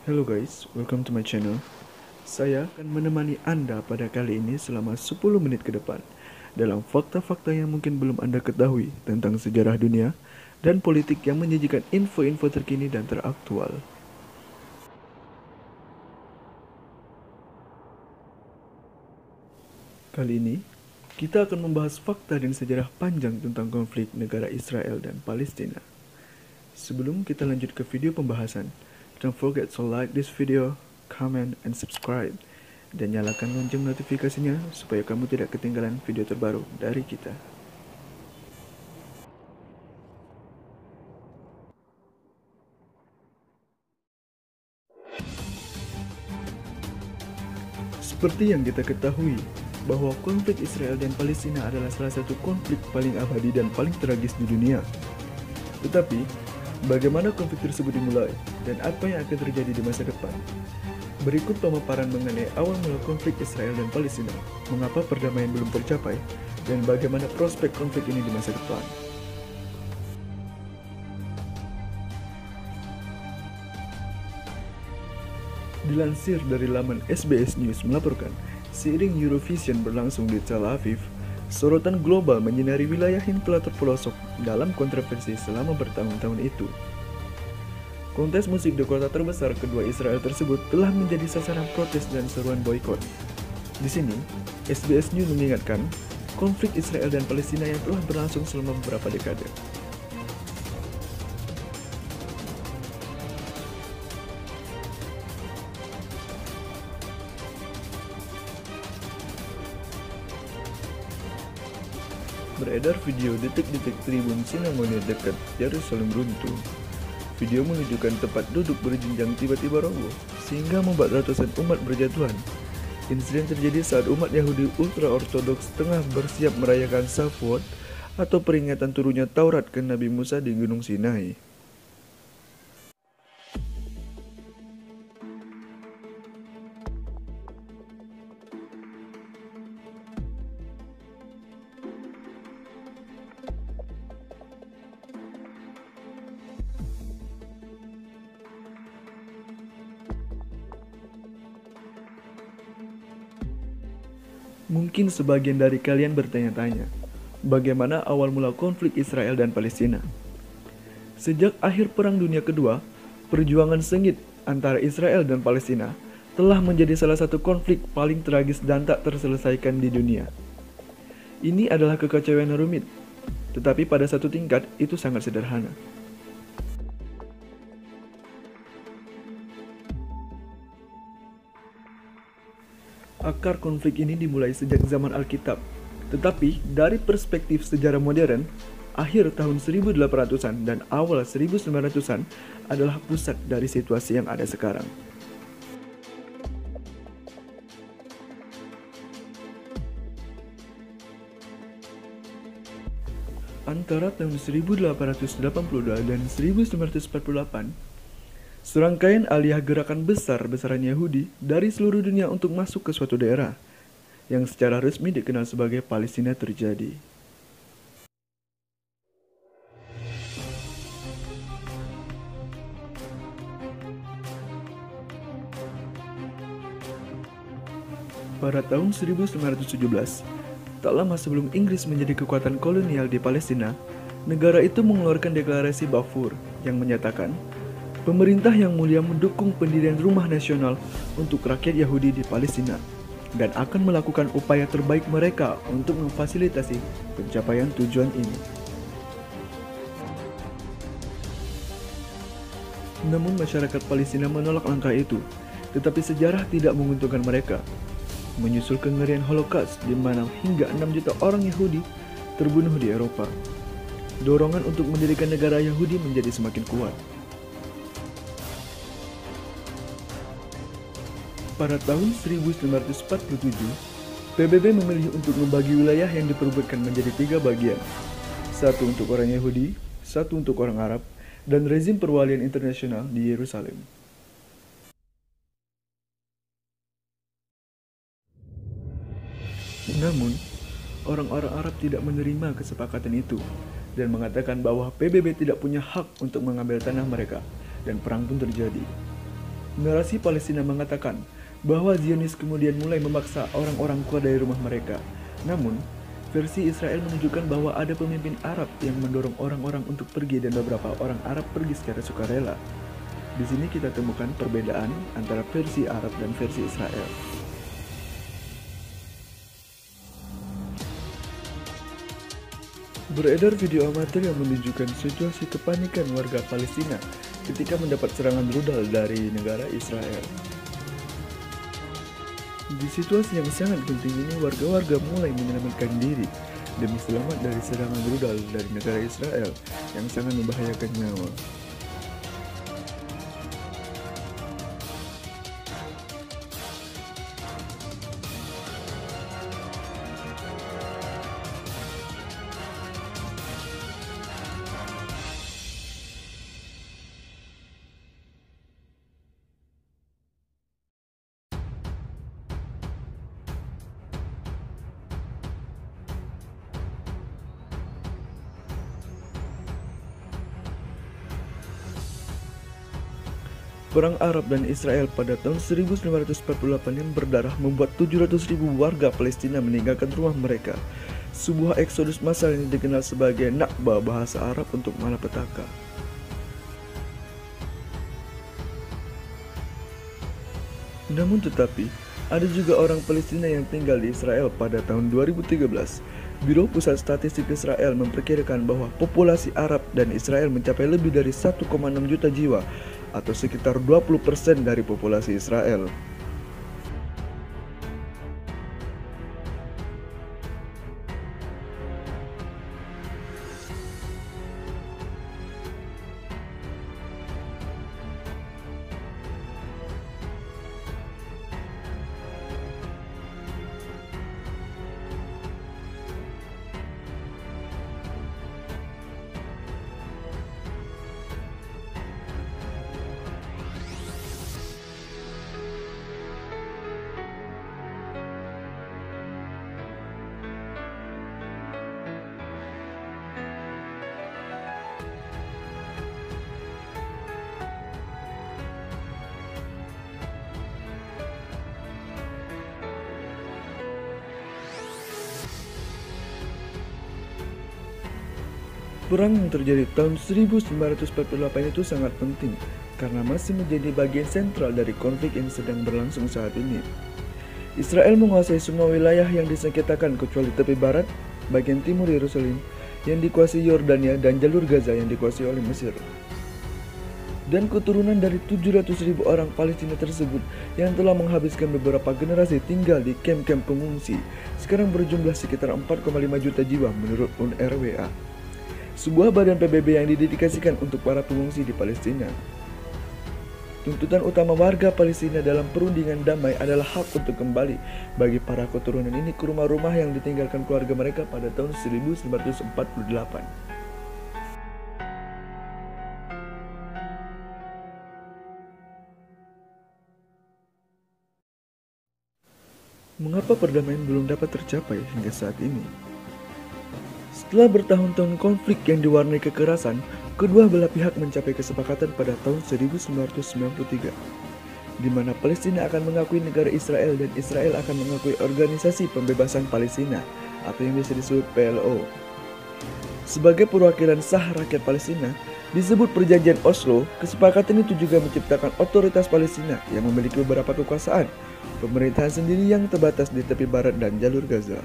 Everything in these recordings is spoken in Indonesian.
Hello guys, welcome to my channel. Saya akan menemani Anda pada kali ini selama 10 menit ke depan dalam fakta-fakta yang mungkin belum Anda ketahui tentang sejarah dunia dan politik yang menyajikan info-info terkini dan teraktual. Kali ini, kita akan membahas fakta dan sejarah panjang tentang konflik negara Israel dan Palestina. Sebelum kita lanjut ke video pembahasan, don't forget to like this video, comment, and subscribe. Dan nyalakan lonceng notifikasinya supaya kamu tidak ketinggalan video terbaru dari kita. Seperti yang kita ketahui, bahwa konflik Israel dan Palestina adalah salah satu konflik paling abadi dan paling tragis di dunia. Tetapi, bagaimana konflik tersebut dimulai dan apa yang akan terjadi di masa depan? Berikut pemaparan mengenai awal mula konflik Israel dan Palestina, mengapa perdamaian belum tercapai, dan bagaimana prospek konflik ini di masa depan. Dilansir dari laman SBS News melaporkan, seiring Eurovision berlangsung di Tel Aviv, sorotan global menyinari wilayah yang telah terpelosok dalam kontroversi selama bertahun-tahun itu. Kontes musik di kota terbesar kedua Israel tersebut telah menjadi sasaran protes dan seruan boikot. Di sini, SBS News mengingatkan konflik Israel dan Palestina yang telah berlangsung selama beberapa dekade. Beredar video detik-detik tribun Sinamoni dekat Yerusalem runtuh. Video menunjukkan tempat duduk berjenjang tiba-tiba roboh, sehingga membuat ratusan umat berjatuhan. Insiden terjadi saat umat Yahudi ultra-ortodoks tengah bersiap merayakan Shavuot atau peringatan turunnya Taurat ke Nabi Musa di Gunung Sinai. Mungkin sebagian dari kalian bertanya-tanya, bagaimana awal mula konflik Israel dan Palestina? Sejak akhir Perang Dunia Kedua, perjuangan sengit antara Israel dan Palestina telah menjadi salah satu konflik paling tragis dan tak terselesaikan di dunia. Ini adalah kekacauan yang rumit, tetapi pada satu tingkat itu sangat sederhana. Akar konflik ini dimulai sejak zaman Alkitab, tetapi dari perspektif sejarah modern, akhir tahun 1800-an dan awal 1900-an adalah pusat dari situasi yang ada sekarang. Antara tahun 1882 dan 1948, serangkaian aliyah gerakan besar-besaran Yahudi dari seluruh dunia untuk masuk ke suatu daerah, yang secara resmi dikenal sebagai Palestina terjadi. Pada tahun 1917, tak lama sebelum Inggris menjadi kekuatan kolonial di Palestina, negara itu mengeluarkan deklarasi Balfour yang menyatakan pemerintah yang mulia mendukung pendirian rumah nasional untuk rakyat Yahudi di Palestina dan akan melakukan upaya terbaik mereka untuk memfasilitasi pencapaian tujuan ini. Namun masyarakat Palestina menolak langkah itu, tetapi sejarah tidak menguntungkan mereka. Menyusul kengerian Holocaust di mana hingga 6 juta orang Yahudi terbunuh di Eropa, dorongan untuk mendirikan negara Yahudi menjadi semakin kuat. Pada tahun 1947, PBB memilih untuk membagi wilayah yang diperebutkan menjadi 3 bagian. Satu untuk orang Yahudi, satu untuk orang Arab, dan rezim perwalian internasional di Yerusalem. Namun, orang-orang Arab tidak menerima kesepakatan itu dan mengatakan bahwa PBB tidak punya hak untuk mengambil tanah mereka, dan perang pun terjadi. Narasi Palestina mengatakan bahwa Zionis kemudian mulai memaksa orang-orang keluar dari rumah mereka. Namun, versi Israel menunjukkan bahwa ada pemimpin Arab yang mendorong orang-orang untuk pergi dan beberapa orang Arab pergi secara sukarela. Di sini kita temukan perbedaan antara versi Arab dan versi Israel. Beredar video amatir yang menunjukkan situasi kepanikan warga Palestina ketika mendapat serangan rudal dari negara Israel. Di situasi yang sangat genting ini, warga-warga mulai menyelamatkan diri demi selamat dari serangan rudal dari negara Israel yang sangat membahayakan nyawa. Perang Arab dan Israel pada tahun 1948 yang berdarah membuat 700.000 warga Palestina meninggalkan rumah mereka. Sebuah eksodus massal yang dikenal sebagai Nakba bahasa Arab untuk malapetaka. Namun tetapi, ada juga orang Palestina yang tinggal di Israel pada tahun 2013. Biro Pusat Statistik Israel memperkirakan bahwa populasi Arab dan Israel mencapai lebih dari 1,6 juta jiwa atau sekitar 20% dari populasi Israel. Perang yang terjadi tahun 1948 itu sangat penting karena masih menjadi bagian sentral dari konflik yang sedang berlangsung saat ini. Israel menguasai semua wilayah yang disengketakan kecuali tepi barat, bagian timur Yerusalem yang dikuasai Yordania dan jalur Gaza yang dikuasai oleh Mesir. Dan keturunan dari 700.000 orang Palestina tersebut yang telah menghabiskan beberapa generasi tinggal di kamp-kamp pengungsi sekarang berjumlah sekitar 4,5 juta jiwa menurut UNRWA, sebuah badan PBB yang didedikasikan untuk para pengungsi di Palestina. Tuntutan utama warga Palestina dalam perundingan damai adalah hak untuk kembali bagi para keturunan ini ke rumah-rumah yang ditinggalkan keluarga mereka pada tahun 1948. Mengapa perdamaian belum dapat tercapai hingga saat ini? Setelah bertahun-tahun konflik yang diwarnai kekerasan, kedua belah pihak mencapai kesepakatan pada tahun 1993, di mana Palestina akan mengakui negara Israel dan Israel akan mengakui Organisasi Pembebasan Palestina atau yang biasa disebut PLO. Sebagai perwakilan sah rakyat Palestina, disebut Perjanjian Oslo, kesepakatan itu juga menciptakan otoritas Palestina yang memiliki beberapa kekuasaan, pemerintahan sendiri yang terbatas di tepi barat dan jalur Gaza.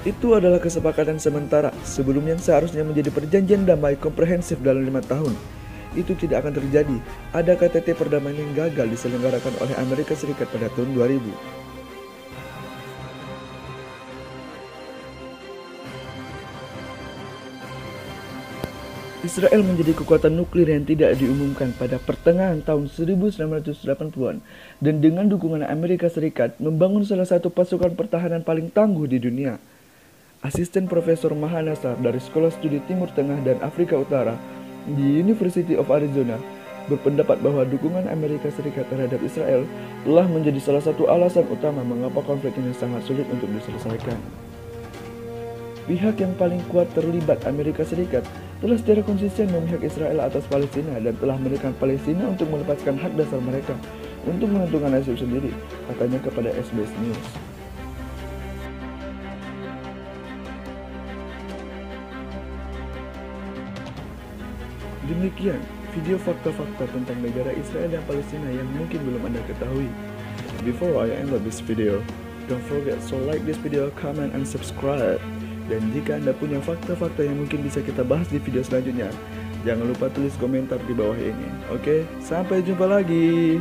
Itu adalah kesepakatan sementara sebelum yang seharusnya menjadi perjanjian damai komprehensif dalam 5 tahun. Itu tidak akan terjadi. Ada KTT perdamaian yang gagal diselenggarakan oleh Amerika Serikat pada tahun 2000. Israel menjadi kekuatan nuklir yang tidak diumumkan pada pertengahan tahun 1980-an dan dengan dukungan Amerika Serikat membangun salah satu pasukan pertahanan paling tangguh di dunia. Asisten Profesor Mahanasar dari Sekolah Studi Timur Tengah dan Afrika Utara di University of Arizona berpendapat bahwa dukungan Amerika Serikat terhadap Israel telah menjadi salah satu alasan utama mengapa konflik ini sangat sulit untuk diselesaikan. Pihak yang paling kuat terlibat, Amerika Serikat, telah secara konsisten memihak Israel atas Palestina dan telah menekan Palestina untuk melepaskan hak dasar mereka untuk menentukan nasib sendiri, katanya kepada SBS News. Demikian video fakta-fakta tentang negara Israel dan Palestina yang mungkin belum Anda ketahui. Before I end this video, don't forget to like this video, comment, and subscribe. Dan jika Anda punya fakta-fakta yang mungkin bisa kita bahas di video selanjutnya, jangan lupa tulis komentar di bawah ini. Oke, sampai jumpa lagi.